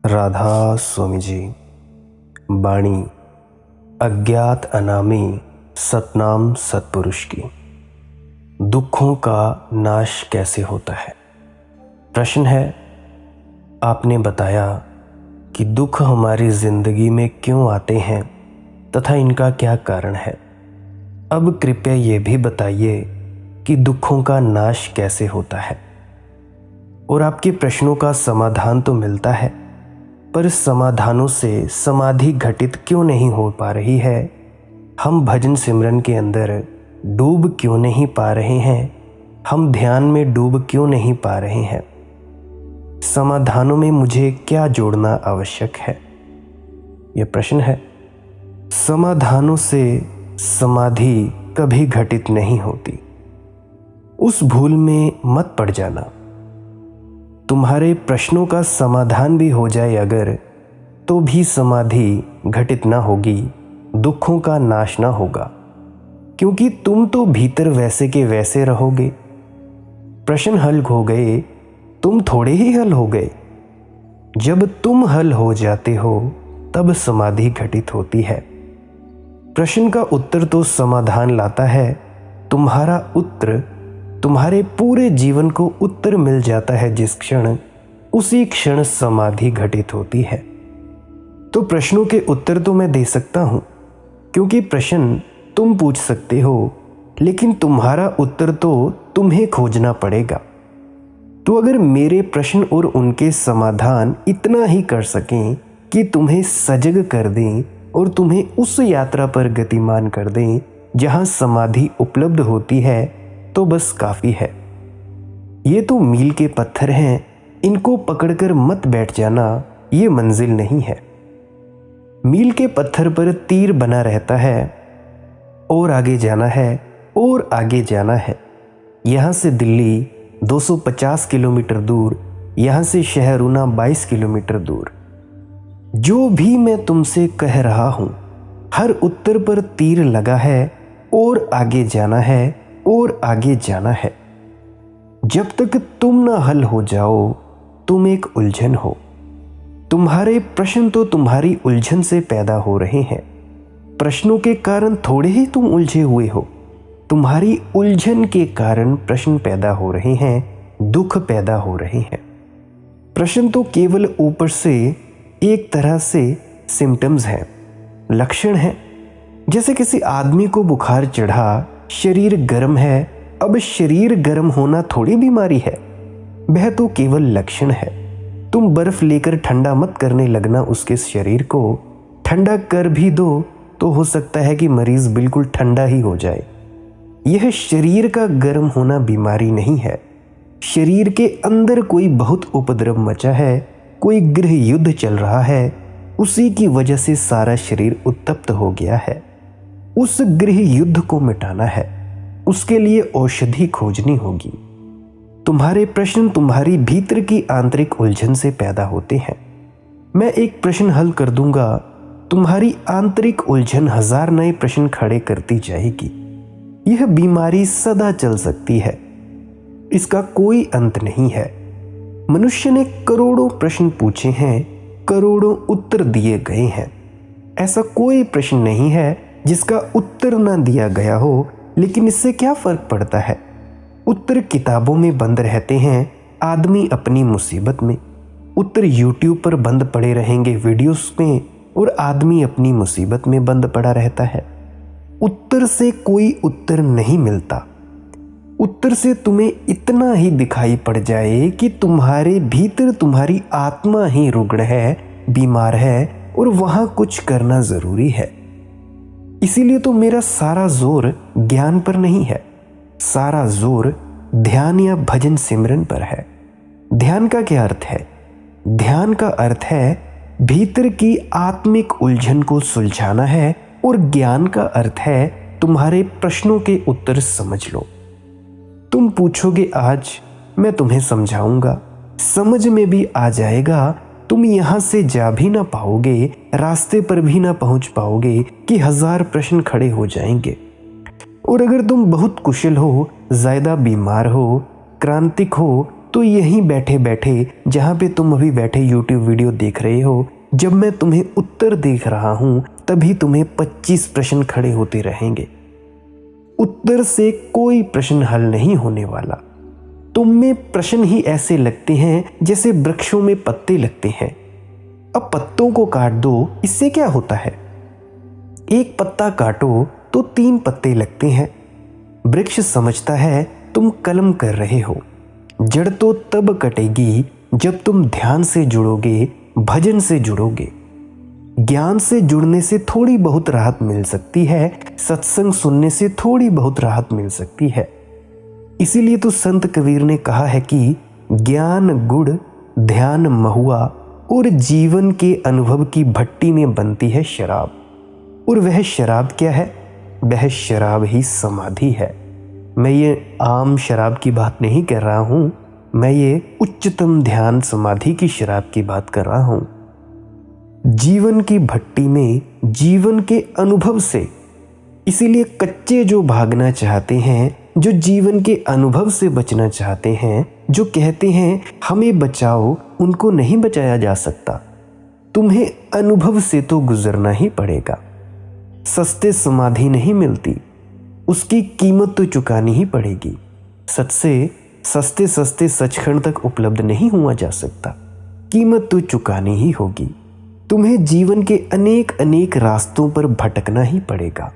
राधा स्वामी जी। बाणी अज्ञात अनामी सतनाम सत्पुरुष की। दुखों का नाश कैसे होता है? प्रश्न है, आपने बताया कि दुख हमारी जिंदगी में क्यों आते हैं तथा इनका क्या कारण है। अब कृपया ये भी बताइए कि दुखों का नाश कैसे होता है। और आपके प्रश्नों का समाधान तो मिलता है, पर समाधानों से समाधि घटित क्यों नहीं हो पा रही है। हम भजन सिमरन के अंदर डूब क्यों नहीं पा रहे हैं, हम ध्यान में डूब क्यों नहीं पा रहे हैं। समाधानों में मुझे क्या जोड़ना आवश्यक है, यह प्रश्न है। समाधानों से समाधि कभी घटित नहीं होती। उस भूल में मत पड़ जाना। तुम्हारे प्रश्नों का समाधान भी हो जाए अगर, तो भी समाधि घटित ना होगी, दुखों का नाश ना होगा, क्योंकि तुम तो भीतर वैसे के वैसे रहोगे। प्रश्न हल हो गए, तुम थोड़े ही हल हो गए। जब तुम हल हो जाते हो तब समाधि घटित होती है। प्रश्न का उत्तर तो समाधान लाता है। तुम्हारा उत्तर तुम्हारे पूरे जीवन को उत्तर मिल जाता है जिस क्षण, उसी क्षण समाधि घटित होती है। तो प्रश्नों के उत्तर तो मैं दे सकता हूं, क्योंकि प्रश्न तुम पूछ सकते हो, लेकिन तुम्हारा उत्तर तो तुम्हें खोजना पड़ेगा। तो अगर मेरे प्रश्न और उनके समाधान इतना ही कर सकें कि तुम्हें सजग कर दें और तुम्हें उस यात्रा पर गतिमान कर दें जहां समाधि उपलब्ध होती है, तो बस काफी है। ये तो मील के पत्थर हैं, इनको पकड़कर मत बैठ जाना, ये मंजिल नहीं है। मील के पत्थर पर तीर बना रहता है, और आगे जाना है और आगे जाना है। यहाँ से दिल्ली 250 किलोमीटर दूर, यहाँ से शहरुना 22 किलोमीटर दूर। जो भी मैं तुमसे कह रहा हूँ, हर उत्तर पर तीर लगा है, और आगे जाना है और आगे जाना है। जब तक तुम ना हल हो जाओ, तुम एक उलझन हो। तुम्हारे प्रश्न तो तुम्हारी उलझन से पैदा हो रहे हैं। प्रश्नों के कारण थोड़े ही तुम उलझे हुए हो। तुम्हारी उलझन के कारण प्रश्न पैदा हो रहे हैं, दुख पैदा हो रहे हैं। प्रश्न तो केवल ऊपर से एक तरह से सिम्टम्स हैं, लक्षण हैं। जैसे किसी आदमी को बुखार चढ़ा, शरीर गर्म है। अब शरीर गर्म होना थोड़ी बीमारी है, वह तो केवल लक्षण है। तुम बर्फ लेकर ठंडा मत करने लगना उसके शरीर को। ठंडा कर भी दो तो हो सकता है कि मरीज बिल्कुल ठंडा ही हो जाए। यह शरीर का गर्म होना बीमारी नहीं है। शरीर के अंदर कोई बहुत उपद्रव मचा है, कोई गृह युद्ध चल रहा है, उसी की वजह से सारा शरीर उत्तप्त हो गया है। उस गृह युद्ध को मिटाना है, उसके लिए औषधि खोजनी होगी। तुम्हारे प्रश्न तुम्हारी भीतर की आंतरिक उलझन से पैदा होते हैं। मैं एक प्रश्न हल कर दूंगा, तुम्हारी आंतरिक उलझन 1000 नए प्रश्न खड़े करती जाएगी। यह बीमारी सदा चल सकती है, इसका कोई अंत नहीं है। मनुष्य ने करोड़ों प्रश्न पूछे हैं, करोड़ों उत्तर दिए गए हैं। ऐसा कोई प्रश्न नहीं है जिसका उत्तर ना दिया गया हो, लेकिन इससे क्या फर्क पड़ता है। उत्तर किताबों में बंद रहते हैं, आदमी अपनी मुसीबत में। उत्तर यूट्यूब पर बंद पड़े रहेंगे वीडियोस में, और आदमी अपनी मुसीबत में बंद पड़ा रहता है। उत्तर से कोई उत्तर नहीं मिलता। उत्तर से तुम्हें इतना ही दिखाई पड़ जाए कि तुम्हारे भीतर तुम्हारी आत्मा ही रुग्ण है, बीमार है, और वहां कुछ करना जरूरी है। इसीलिए तो मेरा सारा जोर ज्ञान पर नहीं है, सारा जोर ध्यान या भजन सिमरन पर है। ध्यान का क्या अर्थ है? ध्यान का अर्थ है भीतर की आत्मिक उलझन को सुलझाना है, और ज्ञान का अर्थ है तुम्हारे प्रश्नों के उत्तर समझ लो। तुम पूछोगे आज, मैं तुम्हें समझाऊंगा, समझ में भी आ जाएगा। तुम यहां से जा भी ना पाओगे, रास्ते पर भी ना पहुंच पाओगे कि 1000 प्रश्न खड़े हो जाएंगे। और अगर तुम बहुत कुशल हो, ज्यादा बीमार हो, क्रांतिक हो, तो यहीं बैठे बैठे, जहाँ पे तुम अभी बैठे यूट्यूब वीडियो देख रहे हो, जब मैं तुम्हें उत्तर देख रहा हूँ तभी तुम्हें 25 प्रश्न खड़े होते रहेंगे। उत्तर से कोई प्रश्न हल नहीं होने वाला। तुम में प्रश्न ही ऐसे लगते हैं जैसे वृक्षों में पत्ते लगते हैं। अब पत्तों को काट दो, इससे क्या होता है? एक पत्ता काटो तो 3 पत्ते लगते हैं। वृक्ष समझता है तुम कलम कर रहे हो। जड़ तो तब कटेगी जब तुम ध्यान से जुड़ोगे, भजन से जुड़ोगे। ज्ञान से जुड़ने से थोड़ी बहुत राहत मिल सकती है, सत्संग सुनने से थोड़ी बहुत राहत मिल सकती है। इसीलिए तो संत कबीर ने कहा है कि ज्ञान गुड़, ध्यान महुआ और जीवन के अनुभव की भट्टी में बनती है शराब। और वह शराब क्या है? वह शराब ही समाधि है। मैं ये आम शराब की बात नहीं कर रहा हूँ, मैं ये उच्चतम ध्यान समाधि की शराब की बात कर रहा हूँ। जीवन की भट्टी में, जीवन के अनुभव से। इसीलिए कच्चे जो भागना चाहते हैं, जो जीवन के अनुभव से बचना चाहते हैं, जो कहते हैं हमें बचाओ, उनको नहीं बचाया जा सकता। तुम्हें अनुभव से तो गुजरना ही पड़ेगा। सस्ते समाधि नहीं मिलती, उसकी कीमत तो चुकानी ही पड़ेगी। सच से सस्ते सस्ते सचखंड तक उपलब्ध नहीं हुआ जा सकता, कीमत तो चुकानी ही होगी। तुम्हें जीवन के अनेक अनेक रास्तों पर भटकना ही पड़ेगा,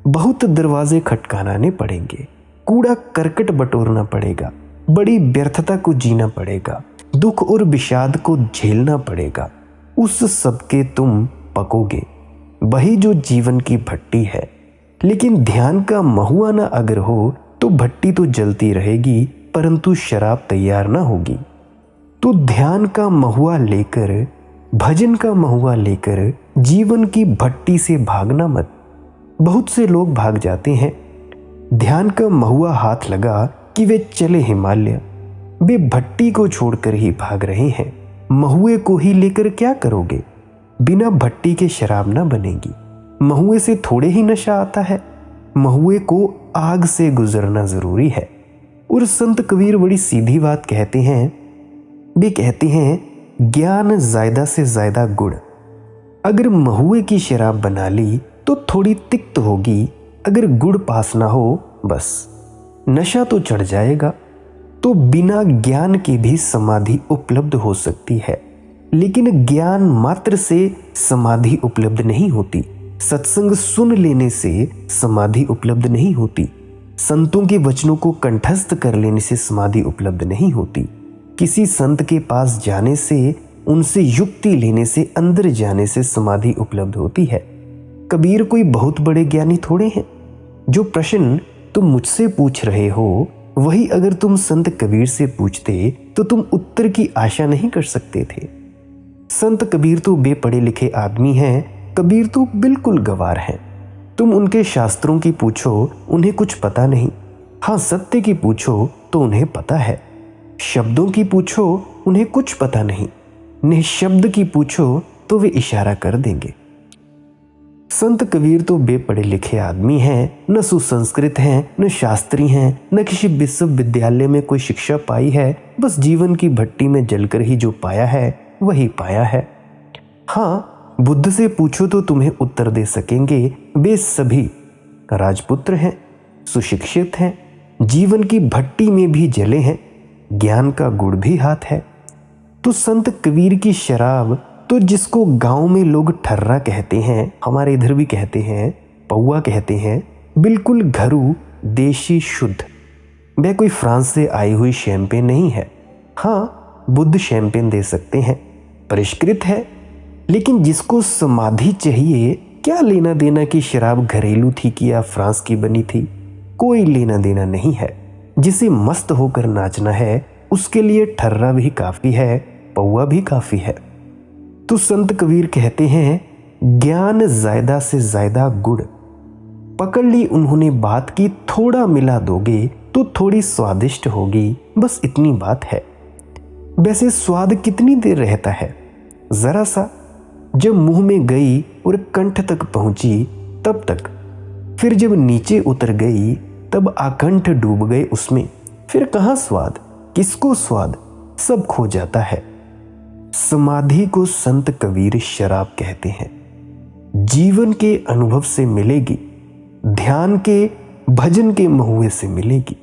बहुत दरवाजे खटकाने पड़ेंगे, कूड़ा करकट बटोरना पड़ेगा, बड़ी व्यर्थता को जीना पड़ेगा, दुख और विषाद को झेलना पड़ेगा। उस सब के तुम पकोगे, वही जो जीवन की भट्टी है। लेकिन ध्यान का महुआ ना अगर हो तो भट्टी तो जलती रहेगी, परंतु शराब तैयार ना होगी। तो ध्यान का महुआ लेकर, भजन का महुआ लेकर जीवन की भट्टी से भागना मत। बहुत से लोग भाग जाते हैं। ध्यान का महुआ हाथ लगा कि वे चले हिमालय। वे भट्टी को छोड़कर ही भाग रहे हैं। महुए को ही लेकर क्या करोगे? बिना भट्टी के शराब ना बनेगी। महुए से थोड़े ही नशा आता है, महुए को आग से गुजरना जरूरी है। और संत कबीर बड़ी सीधी बात कहते हैं। वे कहते हैं ज्ञान ज्यादा से ज्यादा गुड़। अगर महुए की शराब बना ली तो थोड़ी तिक्त होगी, अगर गुड़ पास ना हो बस नशा तो चढ़ जाएगा। तो बिना ज्ञान के भी समाधि उपलब्ध हो सकती है, लेकिन ज्ञान मात्र से समाधि उपलब्ध नहीं होती। सत्संग सुन लेने से समाधि उपलब्ध नहीं होती। संतों के वचनों को कंठस्थ कर लेने से समाधि उपलब्ध नहीं होती। किसी संत के पास जाने से, उनसे युक्ति लेने से, अंदर जाने से समाधि उपलब्ध होती है। कबीर कोई बहुत बड़े ज्ञानी थोड़े हैं। जो प्रश्न तुम मुझसे पूछ रहे हो वही अगर तुम संत कबीर से पूछते तो तुम उत्तर की आशा नहीं कर सकते थे। संत कबीर तो बेपढ़े लिखे आदमी हैं, कबीर तो बिल्कुल गंवार हैं। तुम उनके शास्त्रों की पूछो, उन्हें कुछ पता नहीं। हाँ, सत्य की पूछो तो उन्हें पता है। शब्दों की पूछो, उन्हें कुछ पता नहीं। निःशब्द की पूछो तो वे इशारा कर देंगे। संत कबीर तो बेपढ़े लिखे आदमी हैं, न सुसंस्कृत हैं, न शास्त्री हैं, न किसी विश्वविद्यालय में कोई शिक्षा पाई है। बस जीवन की भट्टी में जलकर ही जो पाया है वही पाया है। हाँ, बुद्ध से पूछो तो तुम्हें उत्तर दे सकेंगे। वे सभी राजपुत्र हैं, सुशिक्षित हैं, जीवन की भट्टी में भी जले हैं, ज्ञान का गुड़ भी हाथ है। तो संत कबीर की शराब तो जिसको गांव में लोग ठर्रा कहते हैं, हमारे इधर भी कहते हैं, पौआ कहते हैं, बिल्कुल घरू देशी शुद्ध। वह कोई फ्रांस से आई हुई शैंपेन नहीं है। हाँ, बुद्ध शैंपेन दे सकते हैं, परिष्कृत है। लेकिन जिसको समाधि चाहिए, क्या लेना देना कि शराब घरेलू थी कि या फ्रांस की बनी थी, कोई लेना देना नहीं है। जिसे मस्त होकर नाचना है उसके लिए ठर्रा भी काफी है, पौआ भी काफी है। तो संत कबीर कहते हैं ज्ञान ज्यादा से ज्यादा गुड़। पकड़ ली उन्होंने बात की, थोड़ा मिला दोगे तो थोड़ी स्वादिष्ट होगी, बस इतनी बात है। वैसे स्वाद कितनी देर रहता है? जरा सा। जब मुंह में गई और कंठ तक पहुंची तब तक, फिर जब नीचे उतर गई तब आकंठ डूब गए उसमें, फिर कहाँ स्वाद। किसको स्वाद, सब खो जाता है। समाधि को संत कबीर शराब कहते हैं। जीवन के अनुभव से मिलेगी, ध्यान के भजन के महुए से मिलेगी।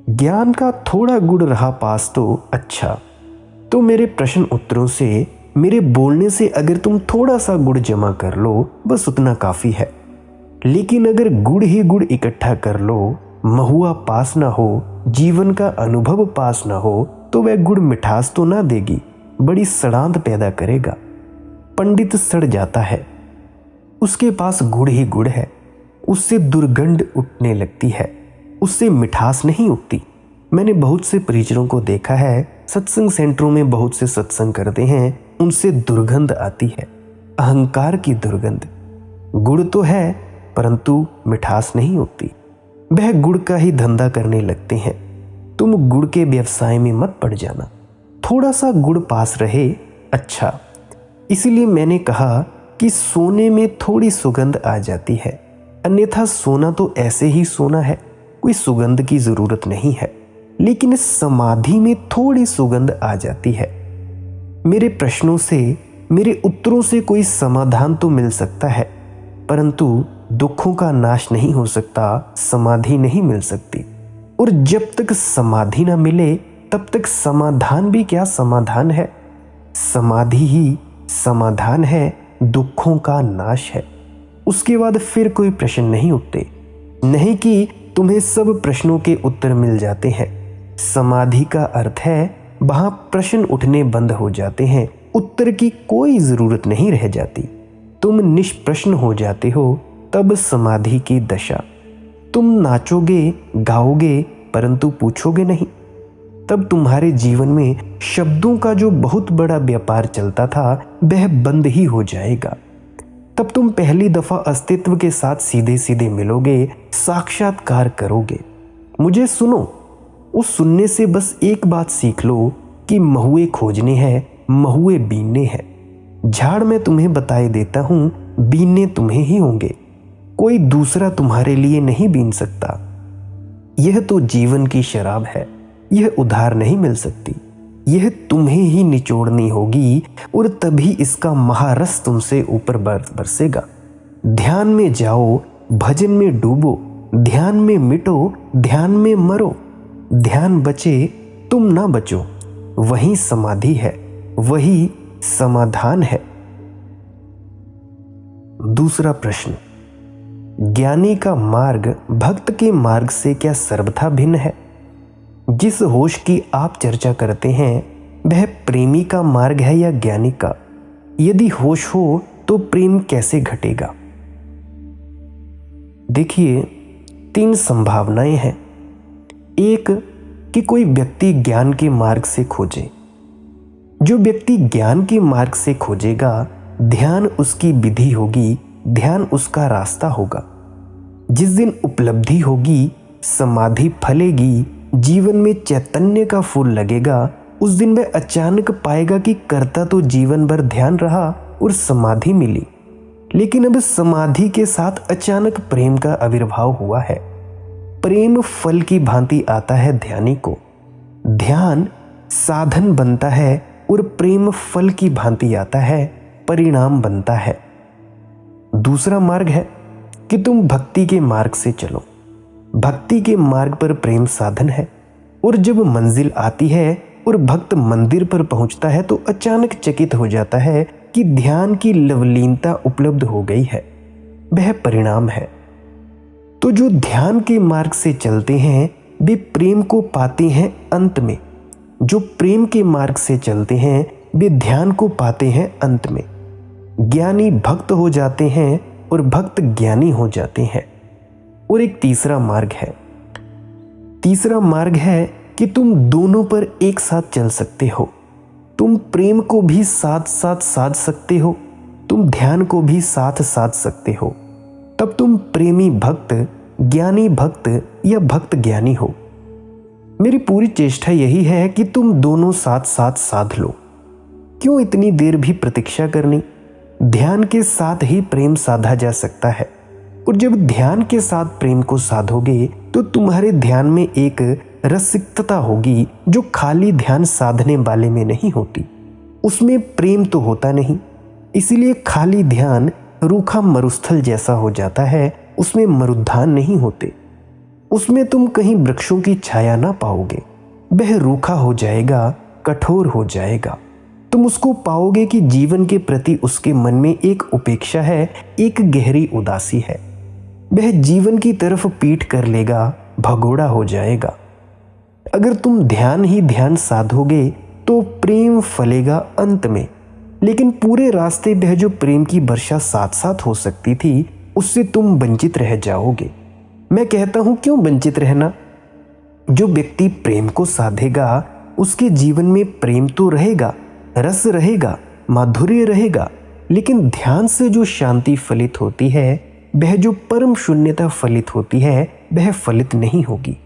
ज्ञान का थोड़ा गुड़ रहा पास तो अच्छा। तो मेरे प्रश्न उत्तरों से, मेरे बोलने से अगर तुम थोड़ा सा गुड़ जमा कर लो, बस उतना काफी है। लेकिन अगर गुड़ ही गुड़ इकट्ठा कर लो, महुआ पास ना हो, जीवन का अनुभव पास ना हो, तो वह गुड़ मिठास तो ना देगी, बड़ी सड़ांत पैदा करेगा। पंडित सड़ जाता है, उसके पास गुड़ ही गुड़ है, उससे दुर्गंध उठने लगती है, उससे मिठास नहीं उठती। मैंने बहुत से परिजनों को देखा है, सत्संग सेंटरों में बहुत से सत्संग करते हैं, उनसे दुर्गंध आती है, अहंकार की दुर्गंध। गुड़ तो है परंतु मिठास नहीं उठती। वह गुड़ का ही धंधा करने लगते हैं। तुम गुड़ के व्यवसाय में मत पड़ जाना, थोड़ा सा गुड़ पास रहे अच्छा। इसलिए मैंने कहा कि सोने में थोड़ी सुगंध आ जाती है, अन्यथा सोना तो ऐसे ही सोना है, कोई सुगंध की जरूरत नहीं है। लेकिन इस समाधि में थोड़ी सुगंध आ जाती है। मेरे प्रश्नों से, मेरे उत्तरों से कोई समाधान तो मिल सकता है, परंतु दुखों का नाश नहीं हो सकता, समाधि नहीं मिल सकती। और जब तक समाधि ना मिले तब तक समाधान भी क्या समाधान है। समाधि ही समाधान है, दुखों का नाश है। उसके बाद फिर कोई प्रश्न नहीं उठते। नहीं कि तुम्हें सब प्रश्नों के उत्तर मिल जाते हैं। समाधि का अर्थ है वहां प्रश्न उठने बंद हो जाते हैं, उत्तर की कोई जरूरत नहीं रह जाती। तुम निष्प्रश्न हो जाते हो, तब समाधि की दशा। तुम नाचोगे गाओगे परंतु पूछोगे नहीं। तब तुम्हारे जीवन में शब्दों का जो बहुत बड़ा व्यापार चलता था वह बंद ही हो जाएगा। तब तुम पहली दफा अस्तित्व के साथ सीधे सीधे मिलोगे, साक्षात्कार करोगे। मुझे सुनो, उस सुनने से बस एक बात सीख लो कि महुए खोजने हैं, महुए बीनने हैं। झाड़ मैं तुम्हें बताए देता हूं, बीनने तुम्हें ही होंगे, कोई दूसरा तुम्हारे लिए नहीं बीन सकता। यह तो जीवन की शराब है, यह उधार नहीं मिल सकती, यह तुम्हें ही निचोड़नी होगी और तभी इसका महारस तुमसे ऊपर बरसेगा। ध्यान में जाओ, भजन में डूबो, ध्यान में मिटो, ध्यान में मरो। ध्यान बचे तुम ना बचो, वही समाधि है, वही समाधान है। दूसरा प्रश्न, ज्ञानी का मार्ग भक्त के मार्ग से क्या सर्वथा भिन्न है? जिस होश की आप चर्चा करते हैं वह प्रेमी का मार्ग है या ज्ञानी का? यदि होश हो तो प्रेम कैसे घटेगा? देखिए, 3 संभावनाएं हैं। एक कि कोई व्यक्ति ज्ञान के मार्ग से खोजे। जो व्यक्ति ज्ञान के मार्ग से खोजेगा, ध्यान उसकी विधि होगी, ध्यान उसका रास्ता होगा। जिस दिन उपलब्धि होगी, समाधि फलेगी, जीवन में चैतन्य का फूल लगेगा, उस दिन वह अचानक पाएगा कि करता तो जीवन भर ध्यान रहा और समाधि मिली, लेकिन अब समाधि के साथ अचानक प्रेम का आविर्भाव हुआ है। प्रेम फल की भांति आता है ध्यानी को। ध्यान साधन बनता है और प्रेम फल की भांति आता है, परिणाम बनता है। दूसरा मार्ग है कि तुम भक्ति के मार्ग से चलो। भक्ति के मार्ग पर प्रेम साधन है, और जब मंजिल आती है और भक्त मंदिर पर पहुंचता है तो अचानक चकित हो जाता है कि ध्यान की लवलीनता उपलब्ध हो गई है, वह परिणाम है। तो जो ध्यान के मार्ग से चलते हैं वे प्रेम को पाते हैं अंत में, जो प्रेम के मार्ग से चलते हैं वे ध्यान को पाते हैं अंत में। ज्ञानी भक्त हो जाते हैं और भक्त ज्ञानी हो जाते हैं। और एक तीसरा मार्ग है। तीसरा मार्ग है कि तुम दोनों पर एक साथ चल सकते हो। तुम प्रेम को भी साथ साथ साध सकते हो, तुम ध्यान को भी साथ साध सकते हो। तब तुम प्रेमी भक्त, ज्ञानी भक्त या भक्त ज्ञानी हो। मेरी पूरी चेष्टा यही है कि तुम दोनों साथ साथ साध लो। क्यों इतनी देर भी प्रतीक्षा करनी? ध्यान के साथ ही प्रेम साधा जा सकता है, और जब ध्यान के साथ प्रेम को साधोगे तो तुम्हारे ध्यान में एक रसिकता होगी जो खाली ध्यान साधने वाले में नहीं होती। उसमें प्रेम तो होता नहीं, इसीलिए खाली ध्यान रूखा मरुस्थल जैसा हो जाता है। उसमें मरुद्यान नहीं होते। उसमें तुम कहीं वृक्षों की छाया ना पाओगे। वह रूखा हो जाएगा, कठोर हो जाएगा। तुम उसको पाओगे कि जीवन के प्रति उसके मन में एक उपेक्षा है, एक गहरी उदासी है। वह जीवन की तरफ पीठ कर लेगा, भगोड़ा हो जाएगा। अगर तुम ध्यान ही ध्यान साधोगे तो प्रेम फलेगा अंत में, लेकिन पूरे रास्ते वह जो प्रेम की वर्षा साथ साथ हो सकती थी, उससे तुम वंचित रह जाओगे। मैं कहता हूं क्यों वंचित रहना? जो व्यक्ति प्रेम को साधेगा उसके जीवन में प्रेम तो रहेगा, रस रहेगा, माधुर्य रहेगा, लेकिन ध्यान से जो शांति फलित होती है, वह जो परम शून्यता फलित होती है, वह फलित नहीं होगी।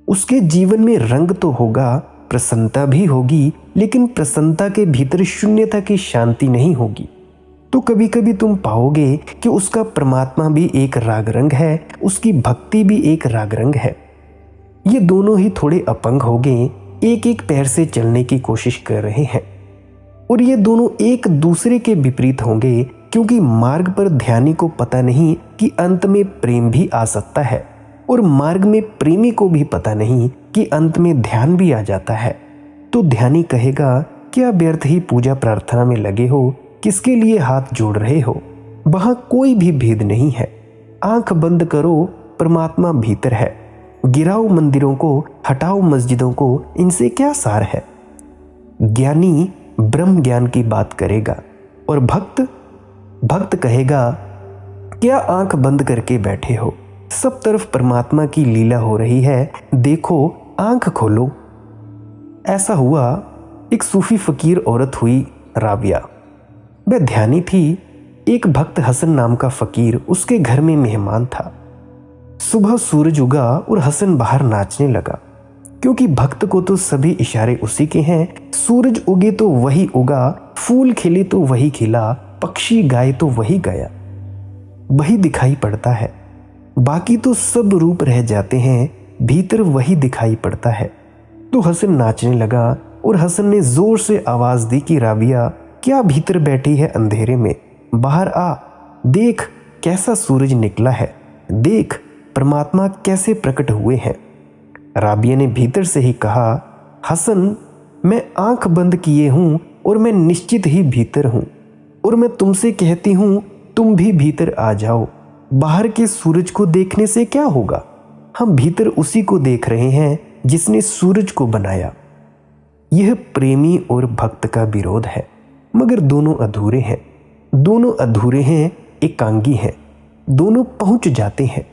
उसके जीवन में रंग तो होगा, प्रसन्नता भी होगी, लेकिन प्रसन्नता के भीतर शून्यता की शांति नहीं होगी। तो कभी कभी तुम पाओगे कि उसका परमात्मा भी एक राग रंग है, उसकी भक्ति भी एक राग रंग है। ये दोनों ही थोड़े अपंग हो गए, एक एक पैर से चलने की कोशिश कर रहे हैं, और ये दोनों एक दूसरे के विपरीत होंगे, क्योंकि मार्ग पर ध्यानी को पता नहीं कि अंत में प्रेम भी आ सकता है, और मार्ग में प्रेमी को भी पता नहीं कि अंत में ध्यान भी आ जाता है। तो ध्यानी कहेगा, क्या व्यर्थ ही पूजा प्रार्थना में लगे हो, किसके लिए हाथ जोड़ रहे हो? वहां कोई भी भेद नहीं है। आंख बंद करो, परमात्मा भीतर है। गिराओ मंदिरों को, हटाओ मस्जिदों को, इनसे क्या सार है? ज्ञानी ब्रह्म ज्ञान की बात करेगा, और भक्त कहेगा, क्या आंख बंद करके बैठे हो? सब तरफ परमात्मा की लीला हो रही है, देखो, आंख खोलो। ऐसा हुआ, एक सूफी फकीर औरत हुई राबिया। वह ध्यानी थी। एक भक्त हसन नाम का फकीर उसके घर में मेहमान था। सुबह सूरज उगा और हसन बाहर नाचने लगा, क्योंकि भक्त को तो सभी इशारे उसी के हैं। सूरज उगे तो वही उगा, फूल खिले तो वही खिला, पक्षी गाए तो वही गाया। वही दिखाई पड़ता है, बाकी तो सब रूप रह जाते हैं, भीतर वही दिखाई पड़ता है। तो हसन नाचने लगा, और हसन ने जोर से आवाज दी कि राबिया, क्या भीतर बैठी है अंधेरे में? बाहर आ, देख कैसा सूरज निकला है, देख परमात्मा कैसे प्रकट हुए हैं। राबिया ने भीतर से ही कहा, हसन, मैं आंख बंद किए हूं और मैं निश्चित ही भीतर हूं, और मैं तुमसे कहती हूं तुम भी भीतर आ जाओ। बाहर के सूरज को देखने से क्या होगा? हम भीतर उसी को देख रहे हैं जिसने सूरज को बनाया। यह प्रेमी और भक्त का विरोध है, मगर दोनों अधूरे हैं। दोनों अधूरे हैं, एकांगी हैं, दोनों पहुंच जाते हैं।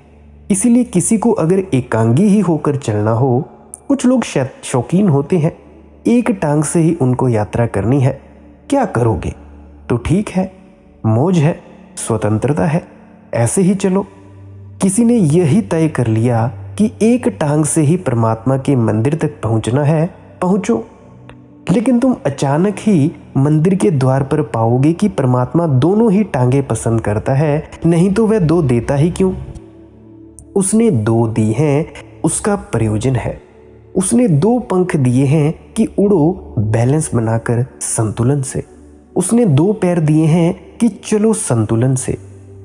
इसीलिए किसी को अगर एकांगी ही होकर चलना हो, कुछ लोग शौकीन होते हैं, एक टांग से ही उनको यात्रा करनी है। क्या करोगे? तो ठीक है, मौज है, स्वतंत्रता है, ऐसे ही चलो। किसी ने यही तय कर लिया कि एक टांग से ही परमात्मा के मंदिर तक पहुंचना है, पहुंचो। लेकिन तुम अचानक ही मंदिर के द्वार पर पाओगे कि परमात्मा दोनों ही टांगे पसंद करता है, नहीं तो वह दो देता ही क्यों? उसने दो दी हैं, उसका प्रयोजन है। उसने दो पंख दिए हैं कि उड़ो बैलेंस बनाकर संतुलन से। उसने दो पैर दिए हैं कि चलो संतुलन से।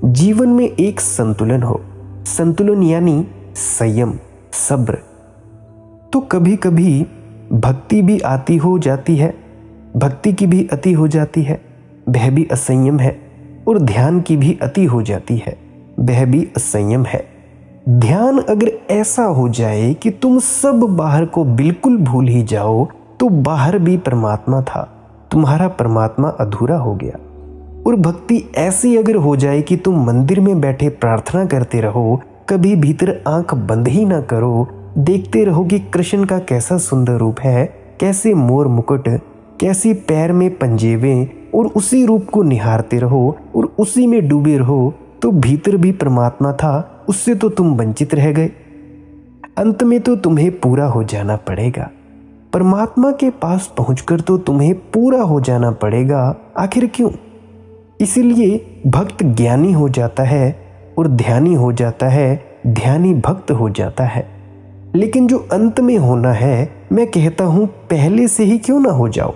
जीवन में एक संतुलन हो, संतुलन यानी संयम, सब्र। तो कभी कभी भक्ति भी आती हो जाती है, भक्ति की भी अति हो जाती है, वह भी असंयम है, और ध्यान की भी अति हो जाती है, वह भी असंयम है। ध्यान अगर ऐसा हो जाए कि तुम सब बाहर को बिल्कुल भूल ही जाओ, तो बाहर भी परमात्मा था, तुम्हारा परमात्मा अधूरा हो गया। और भक्ति ऐसी अगर हो जाए कि तुम मंदिर में बैठे प्रार्थना करते रहो, कभी भीतर आंख बंद ही ना करो, देखते रहो कि कृष्ण का कैसा सुंदर रूप है, कैसे मोर मुकुट, कैसी पैर में पंजेबे, और उसी रूप को निहारते रहो और उसी में डूबे रहो, तो भीतर भी परमात्मा था, उससे तो तुम वंचित रह गए। अंत में तो तुम्हें पूरा हो जाना पड़ेगा। परमात्मा के पास पहुंचकर तो तुम्हें पूरा हो जाना पड़ेगा। आखिर क्यों? इसीलिए भक्त ज्ञानी हो जाता है और ध्यानी हो जाता है, ध्यानी भक्त हो जाता है। लेकिन जो अंत में होना है, मैं कहता हूं पहले से ही क्यों ना हो जाओ।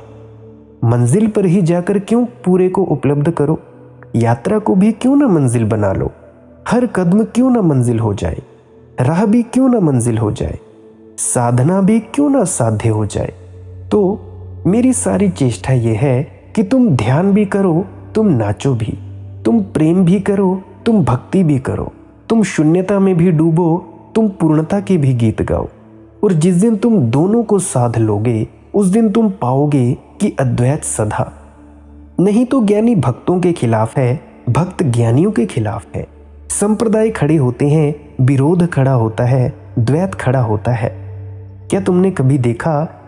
मंजिल पर ही जाकर क्यों पूरे को उपलब्ध करो। यात्रा को भी क्यों ना मंजिल बना लो। हर कदम क्यों ना मंजिल हो जाए, राह भी क्यों ना मंजिल हो जाए, साधना भी क्यों ना साध्य हो जाए। तो मेरी सारी चेष्टा यह है कि तुम ध्यान भी करो, तुम नाचो भी, तुम प्रेम भी करो, तुम भक्ति भी करो, तुम शून्यता में भी डूबो, तुम पूर्णता के भी गीत गाओ। और जिस दिन तुम दोनों को साध लोगे, उस दिन तुम पाओगे कि अद्वैत सदा। नहीं तो ज्ञानी भक्तों के खिलाफ है, भक्त ज्ञानियों के खिलाफ है। संप्रदाय खड़े होते हैं, विरोध खड़ा होता है, द्वैत खड़ा होता है। क्या तुमने कभी देखा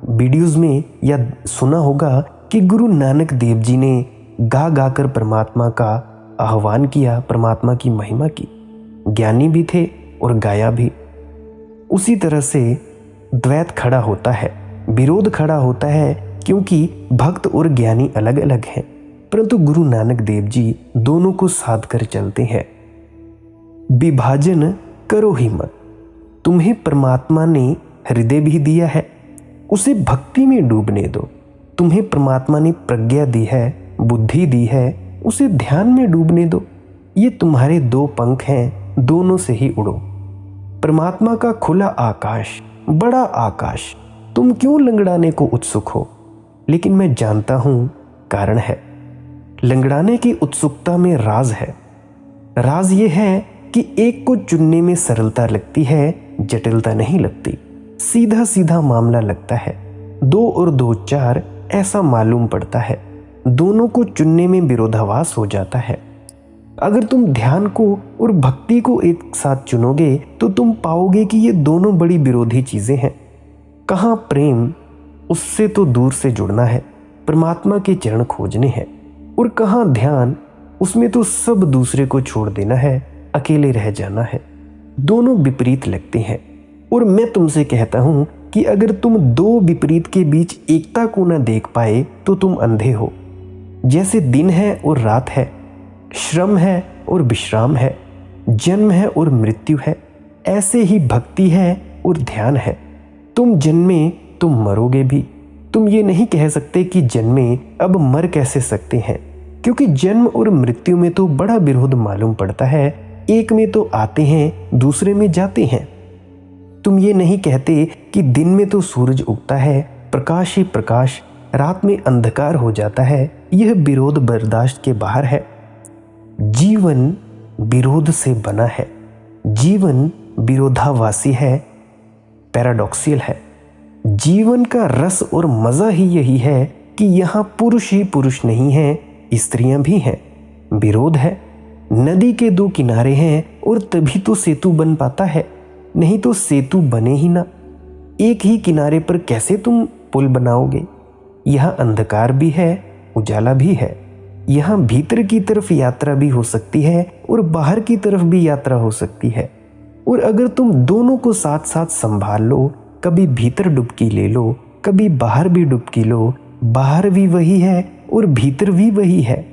वीडियोस में या सुना होगा कि गुरु नानक देव जी ने गा गाकर परमात्मा का आह्वान किया, परमात्मा की महिमा की। ज्ञानी भी थे और गाया भी। उसी तरह से द्वैत खड़ा होता है, विरोध खड़ा होता है, क्योंकि भक्त और ज्ञानी अलग अलग हैं, परंतु गुरु नानक देव जी दोनों को साध कर चलते हैं। विभाजन करो ही मत। तुम्हें परमात्मा ने हृदय भी दिया है, उसे भक्ति में डूबने दो। तुम्हें परमात्मा ने प्रज्ञा दी है, बुद्धि दी है, उसे ध्यान में डूबने दो। ये तुम्हारे दो पंख हैं, दोनों से ही उड़ो। परमात्मा का खुला आकाश, बड़ा आकाश, तुम क्यों लंगड़ाने को उत्सुक हो। लेकिन मैं जानता हूं कारण है। लंगड़ाने की उत्सुकता में राज है। राज ये है कि एक को चुनने में सरलता लगती है, जटिलता नहीं लगती। सीधा सीधा मामला लगता है। 2 और 2 4 ऐसा मालूम पड़ता है। दोनों को चुनने में विरोधाभास हो जाता है। अगर तुम ध्यान को और भक्ति को एक साथ चुनोगे तो तुम पाओगे कि ये दोनों बड़ी विरोधी चीजें हैं। कहाँ प्रेम, उससे तो दूर से जुड़ना है, परमात्मा के चरण खोजने हैं। और कहाँ ध्यान, उसमें तो सब दूसरे को छोड़ देना है, अकेले रह जाना है। दोनों विपरीत लगते हैं। और मैं तुमसे कहता हूं कि अगर तुम दो विपरीत के बीच एकता को न देख पाए तो तुम अंधे हो। जैसे दिन है और रात है, श्रम है और विश्राम है, जन्म है और मृत्यु है, ऐसे ही भक्ति है और ध्यान है। तुम जन्मे, तुम मरोगे भी। तुम ये नहीं कह सकते कि जन्मे अब मर कैसे सकते हैं, क्योंकि जन्म और मृत्यु में तो बड़ा विरोध मालूम पड़ता है। एक में तो आते हैं, दूसरे में जाते हैं। तुम ये नहीं कहते कि दिन में तो सूरज उगता है, प्रकाश ही प्रकाश, रात में अंधकार हो जाता है। यह विरोध बर्दाश्त के बाहर है। जीवन विरोध से बना है। जीवन विरोधाभासी है, पैराडॉक्सियल है। जीवन का रस और मजा ही यही है कि यहाँ पुरुष ही पुरुष नहीं है, स्त्रियां भी हैं। विरोध है। नदी के 2 किनारे हैं और तभी तो सेतु बन पाता है, नहीं तो सेतु बने ही ना। एक ही किनारे पर कैसे तुम पुल बनाओगे। यहाँ अंधकार भी है, उजाला भी है। यहाँ भीतर की तरफ यात्रा भी हो सकती है और बाहर की तरफ भी यात्रा हो सकती है। और अगर तुम दोनों को साथ साथ संभाल लो, कभी भीतर डुबकी ले लो, कभी बाहर भी डुबकी लो, बाहर भी वही है और भीतर भी वही है।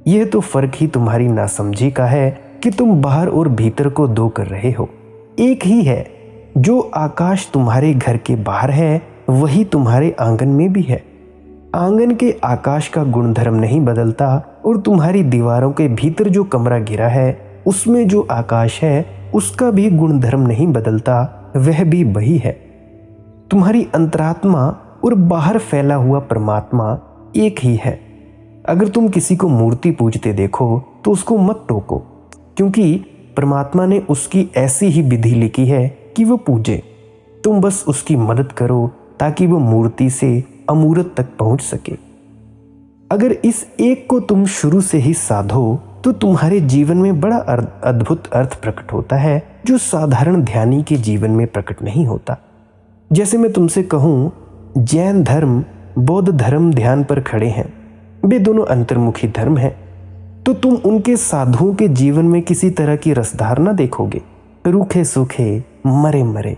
यह तो फर्क ही तुम्हारी नासमझी का है कि तुम बाहर और भीतर को 2 कर रहे हो। एक ही है। जो आकाश तुम्हारे घर के बाहर है, वही तुम्हारे आंगन में भी है। आंगन के आकाश का गुणधर्म नहीं बदलता और तुम्हारी दीवारों के भीतर जो कमरा घिरा है, उसमें जो आकाश है, उसका भी गुणधर्म नहीं बदलता, वह भी वही है। तुम्हारी अंतरात्मा और बाहर फैला हुआ परमात्मा एक ही है। अगर तुम किसी को मूर्ति पूजते देखो तो उसको मत टोको, क्योंकि परमात्मा ने उसकी ऐसी ही विधि लिखी है कि वो पूजे। तुम बस उसकी मदद करो ताकि वो मूर्ति से अमूर्त तक पहुंच सके। अगर इस एक को तुम शुरू से ही साधो तो तुम्हारे जीवन में बड़ा अद्भुत अर्थ प्रकट होता है, जो साधारण ध्यानी के जीवन में प्रकट नहीं होता। जैसे मैं तुमसे कहूँ, जैन धर्म, बौद्ध धर्म ध्यान पर खड़े हैं, वे दोनों अंतर्मुखी धर्म हैं, तो तुम उनके साधुओं के जीवन में किसी तरह की रसधार न देखोगे। रूखे सूखे, मरे मरे,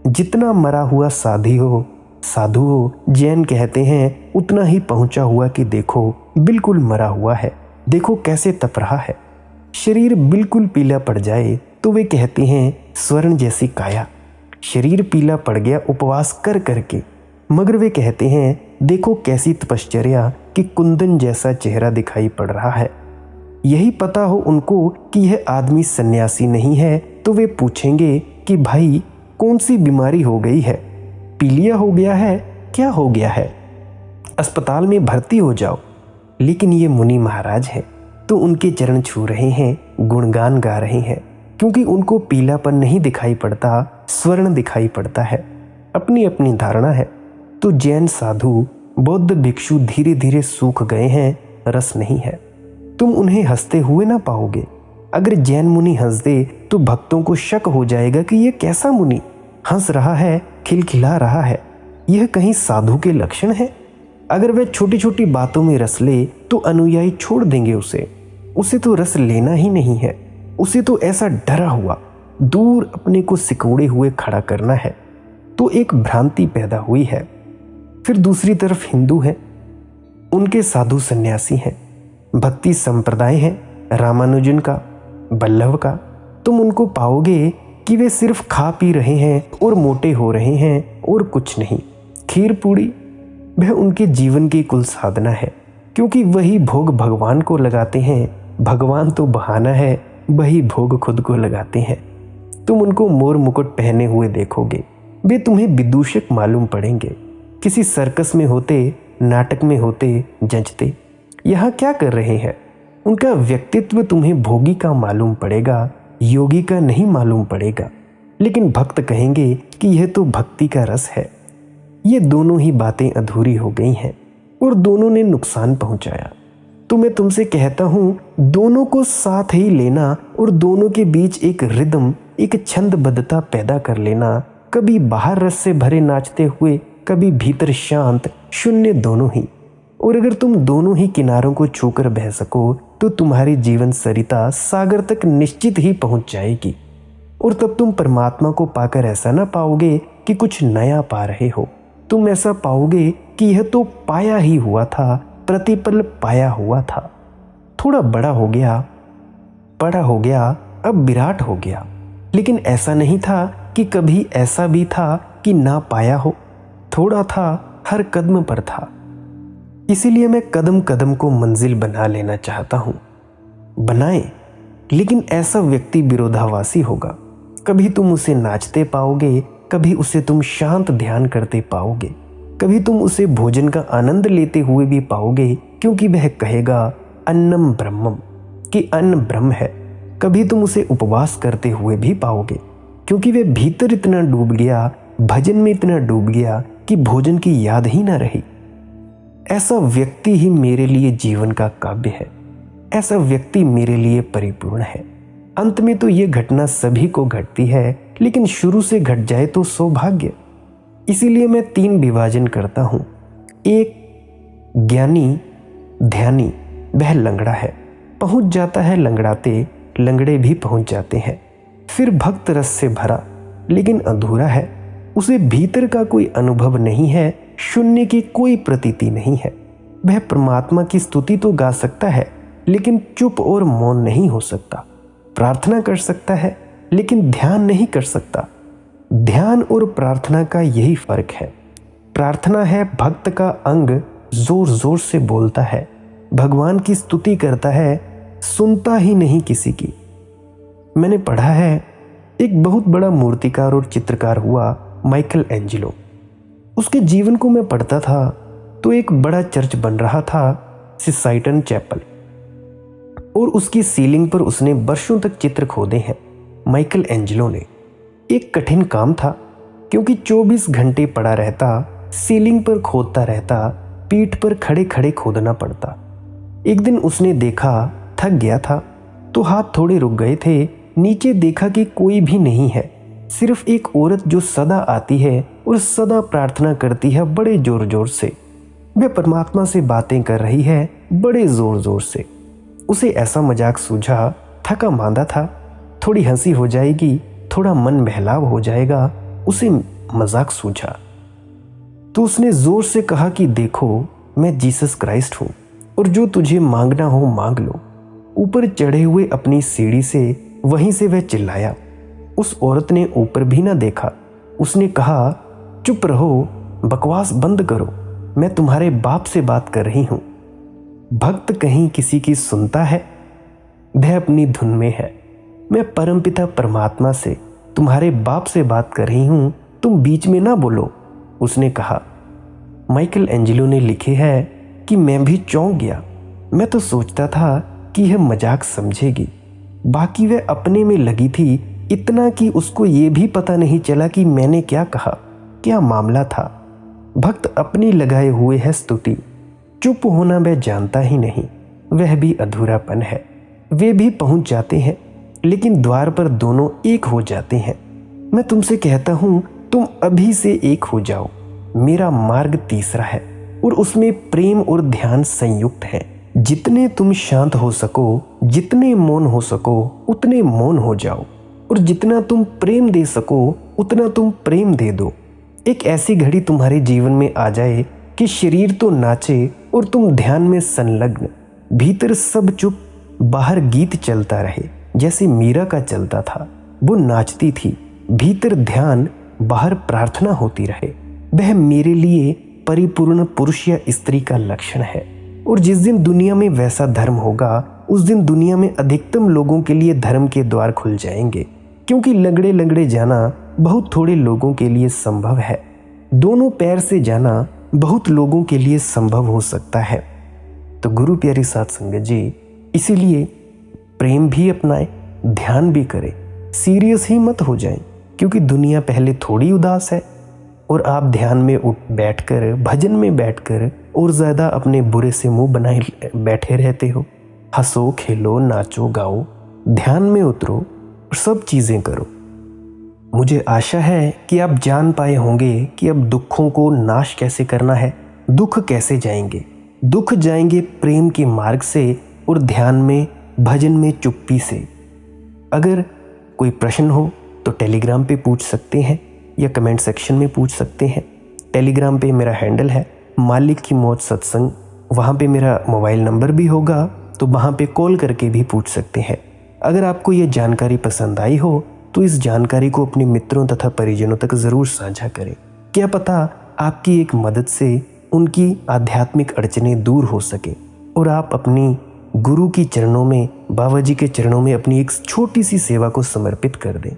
जितना मरा हुआ साधु हो, जैन कहते हैं, उतना ही पहुंचा हुआ कि देखो बिल्कुल मरा हुआ है, देखो कैसे तप रहा है। शरीर बिल्कुल पीला पड़ जाए तो वे कहते हैं स्वर्ण जैसी काया। शरीर पीला पड़ गया उपवास कर करके, मगर वे कहते हैं देखो कैसी तपश्चर्या कि कुंदन जैसा चेहरा दिखाई पड़ रहा है। यही पता हो उनको कि यह आदमी सन्यासी नहीं है तो वे पूछेंगे कि भाई कौन सी बीमारी हो गई है, पीलिया हो गया है, क्या हो गया है, अस्पताल में भर्ती हो जाओ। लेकिन ये मुनि महाराज हैं तो उनके चरण छू रहे हैं, गुणगान गा रहे हैं, क्योंकि उनको पीलापन नहीं दिखाई पड़ता, स्वर्ण दिखाई पड़ता है। अपनी अपनी धारणा है। तो जैन साधु बौद्ध भिक्षु धीरे धीरे सूख गए हैं, रस नहीं है। तुम उन्हें हंसते हुए ना पाओगे। अगर जैन मुनि हंस दे तो भक्तों को शक हो जाएगा कि यह कैसा मुनि हंस रहा है, खिलखिला रहा है, यह कहीं साधु के लक्षण है। अगर वह छोटी छोटी बातों में रस ले तो अनुयायी छोड़ देंगे उसे तो रस लेना ही नहीं है, उसे तो ऐसा डरा हुआ दूर अपने को सिकोड़े हुए खड़ा करना है। तो एक भ्रांति पैदा हुई है। फिर दूसरी तरफ हिंदू हैं, उनके साधु सन्यासी हैं, भक्ति संप्रदाय है रामानुजन का, बल्लभ का। तुम उनको पाओगे कि वे सिर्फ खा पी रहे हैं और मोटे हो रहे हैं और कुछ नहीं। खीर पूड़ी वह उनके जीवन की कुल साधना है, क्योंकि वही भोग भगवान को लगाते हैं। भगवान तो बहाना है, वही भोग खुद को लगाते हैं। तुम उनको मोर मुकुट पहने हुए देखोगे, वे तुम्हें विदूषक मालूम पड़ेंगे। किसी सर्कस में होते, नाटक में होते, जंचते। यहाँ क्या कर रहे हैं? उनका व्यक्तित्व तुम्हें भोगी का मालूम पड़ेगा, योगी का नहीं मालूम पड़ेगा। लेकिन भक्त कहेंगे कि यह तो भक्ति का रस है। ये दोनों ही बातें अधूरी हो गई हैं और दोनों ने नुकसान पहुंचाया। तो मैं तुमसे कहता हूँ दोनों को साथ ही लेना और दोनों के बीच एक रिदम, एक छंदबद्धता पैदा कर लेना। कभी बाहर रस से भरे नाचते हुए, कभी भीतर शांत शून्य, दोनों ही। और अगर तुम दोनों ही किनारों को छूकर बह सको तो तुम्हारी जीवन सरिता सागर तक निश्चित ही पहुंच जाएगी। और तब तुम परमात्मा को पाकर ऐसा ना पाओगे कि कुछ नया पा रहे हो। तुम ऐसा पाओगे कि यह तो पाया ही हुआ था, प्रतिपल पाया हुआ था। थोड़ा बड़ा हो गया, बड़ा हो गया, अब विराट हो गया। लेकिन ऐसा नहीं था कि कभी ऐसा भी था कि ना पाया हो। थोड़ा था, हर कदम पर था। इसीलिए मैं कदम कदम को मंजिल बना लेना चाहता हूँ। बनाए, लेकिन ऐसा व्यक्ति विरोधाभासी होगा। कभी तुम उसे नाचते पाओगे, कभी उसे तुम शांत ध्यान करते पाओगे, कभी तुम उसे भोजन का आनंद लेते हुए भी पाओगे, क्योंकि वह कहेगा अन्नम ब्रह्मम, कि अन्न ब्रह्म है। कभी तुम उसे उपवास करते हुए भी पाओगे, क्योंकि वह भीतर इतना डूब गया, भजन में इतना डूब गया कि भोजन की याद ही ना रही। ऐसा व्यक्ति ही मेरे लिए जीवन का काव्य है। ऐसा व्यक्ति मेरे लिए परिपूर्ण है। अंत में तो ये घटना सभी को घटती है, लेकिन शुरू से घट जाए तो सौभाग्य। इसीलिए मैं 3 विभाजन करता हूँ। एक, ज्ञानी ध्यानी, वह लंगड़ा है, पहुँच जाता है लंगड़ाते, लंगड़े भी पहुँच जाते हैं। फिर भक्त रस से भरा, लेकिन अधूरा है, उसे भीतर का कोई अनुभव नहीं है, शून्य की कोई प्रतीति नहीं है। वह परमात्मा की स्तुति तो गा सकता है, लेकिन चुप और मौन नहीं हो सकता। प्रार्थना कर सकता है, लेकिन ध्यान नहीं कर सकता। ध्यान और प्रार्थना का यही फर्क है। प्रार्थना है भक्त का अंग, जोर जोर से बोलता है, भगवान की स्तुति करता है, सुनता ही नहीं किसी की। मैंने पढ़ा है एक बहुत बड़ा मूर्तिकार और चित्रकार हुआ माइकल एंजेलो। उसके जीवन को मैं पढ़ता था तो एक बड़ा चर्च बन रहा था, सिस्टाइन चैपल, और उसकी सीलिंग पर उसने वर्षों तक चित्र खोदे हैं। माइकल एंजेलो ने, एक कठिन काम था, क्योंकि 24 घंटे पड़ा रहता, सीलिंग पर खोदता रहता, पीठ पर खड़े खड़े खोदना पड़ता। एक दिन उसने देखा, थक गया था तो हाथ थोड़े रुक गए थे। नीचे देखा कि कोई भी नहीं है, सिर्फ एक औरत जो सदा आती है और सदा प्रार्थना करती है बड़े जोर जोर से। वह परमात्मा से बातें कर रही है बड़े जोर जोर से। उसे ऐसा मजाक सूझा, थका मांदा था, थोड़ी हंसी हो जाएगी, थोड़ा मन बहलाव हो जाएगा, उसे मजाक सूझा। तो उसने जोर से कहा कि देखो, मैं जीसस क्राइस्ट हूँ और जो तुझे मांगना हो मांग लो। ऊपर चढ़े हुए अपनी सीढ़ी से वहीं से वह चिल्लाया। उस औरत ने ऊपर भी ना देखा, उसने कहा, चुप रहो, बकवास बंद करो, मैं तुम्हारे बाप से बात कर रही हूं। भक्त कहीं किसी की सुनता है? वह अपनी धुन में है। मैं परमपिता परमात्मा से, तुम्हारे बाप से बात कर रही हूं, तुम बीच में ना बोलो, उसने कहा। माइकल एंजेलो ने लिखे है कि मैं भी चौंक गया। मैं तो सोचता था कि यह मजाक समझेगी, बाकी वह अपने में लगी थी, इतना कि उसको ये भी पता नहीं चला कि मैंने क्या कहा, क्या मामला था। भक्त अपनी लगाए हुए है स्तुति, चुप होना वह जानता ही नहीं, वह भी अधूरापन है। वे भी पहुंच जाते हैं, लेकिन द्वार पर दोनों एक हो जाते हैं। मैं तुमसे कहता हूं, तुम अभी से एक हो जाओ। मेरा मार्ग तीसरा है और उसमें प्रेम और ध्यान संयुक्त है। जितने तुम शांत हो सको, जितने मौन हो सको, उतने मौन हो जाओ, और जितना तुम प्रेम दे सको, उतना तुम प्रेम दे दो। एक ऐसी घड़ी तुम्हारे जीवन में आ जाए कि शरीर तो नाचे और तुम ध्यान में संलग्न, भीतर सब चुप, बाहर गीत चलता रहे, जैसे मीरा का चलता था। वो नाचती थी, भीतर ध्यान, बाहर प्रार्थना होती रहे। वह मेरे लिए परिपूर्ण पुरुष या स्त्री का लक्षण है। और जिस दिन दुनिया में वैसा धर्म होगा, उस दिन दुनिया में अधिकतम लोगों के लिए धर्म के द्वार खुल जाएंगे, क्योंकि लगड़े लगड़े जाना बहुत थोड़े लोगों के लिए संभव है। दोनों पैर से जाना बहुत लोगों के लिए संभव हो सकता है। तो गुरु प्यारी साध संगत जी, इसीलिए प्रेम भी अपनाएं, ध्यान भी करें, सीरियस ही मत हो जाएं, क्योंकि दुनिया पहले थोड़ी उदास है और आप ध्यान में उठ बैठकर, भजन में बैठकर और ज़्यादा अपने बुरे से मुंह बनाए बैठे रहते हो। हंसो, खेलो, नाचो, गाओ, ध्यान में उतरो और सब चीज़ें करो। मुझे आशा है कि आप जान पाए होंगे कि अब दुखों को नाश कैसे करना है। दुख कैसे जाएंगे? दुख जाएंगे प्रेम के मार्ग से और ध्यान में, भजन में, चुप्पी से। अगर कोई प्रश्न हो तो टेलीग्राम पे पूछ सकते हैं या कमेंट सेक्शन में पूछ सकते हैं। टेलीग्राम पे मेरा हैंडल है मालिक की मौज सत्संग, वहाँ पे मेरा मोबाइल नंबर भी होगा, तो वहाँ पे कॉल करके भी पूछ सकते हैं। अगर आपको ये जानकारी पसंद आई हो तो इस जानकारी को अपने मित्रों तथा परिजनों तक ज़रूर साझा करें। क्या पता आपकी एक मदद से उनकी आध्यात्मिक अड़चनें दूर हो सके और आप अपनी गुरु की चरणों में, बाबा जी के चरणों में अपनी एक छोटी सी सेवा को समर्पित कर दें।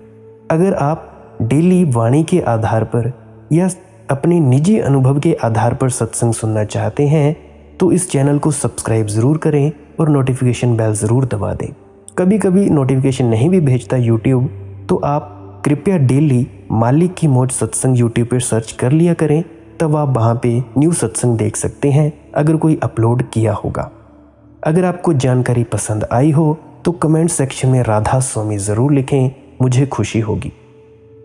अगर आप डेली वाणी के आधार पर या अपने निजी अनुभव के आधार पर सत्संग सुनना चाहते हैं तो इस चैनल को सब्सक्राइब ज़रूर करें और नोटिफिकेशन बेल ज़रूर दबा दें। कभी कभी नोटिफिकेशन नहीं भी भेजता यूट्यूब, तो आप कृपया डेली मालिक की मौज सत्संग यूट्यूब पर सर्च कर लिया करें, तब आप वहाँ पे न्यू सत्संग देख सकते हैं अगर कोई अपलोड किया होगा। अगर आपको जानकारी पसंद आई हो तो कमेंट सेक्शन में राधा स्वामी ज़रूर लिखें, मुझे खुशी होगी।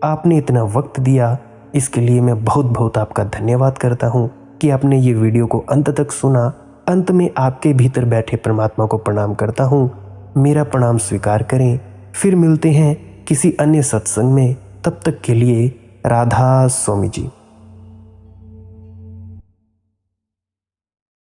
आपने इतना वक्त दिया, इसके लिए मैं बहुत बहुत आपका धन्यवाद करता हूँ कि आपने ये वीडियो को अंत तक सुना। अंत में आपके भीतर बैठे परमात्मा को प्रणाम करता हूँ। मेरा प्रणाम स्वीकार करें। फिर मिलते हैं किसी अन्य सत्संग में, तब तक के लिए राधा स्वामी जी।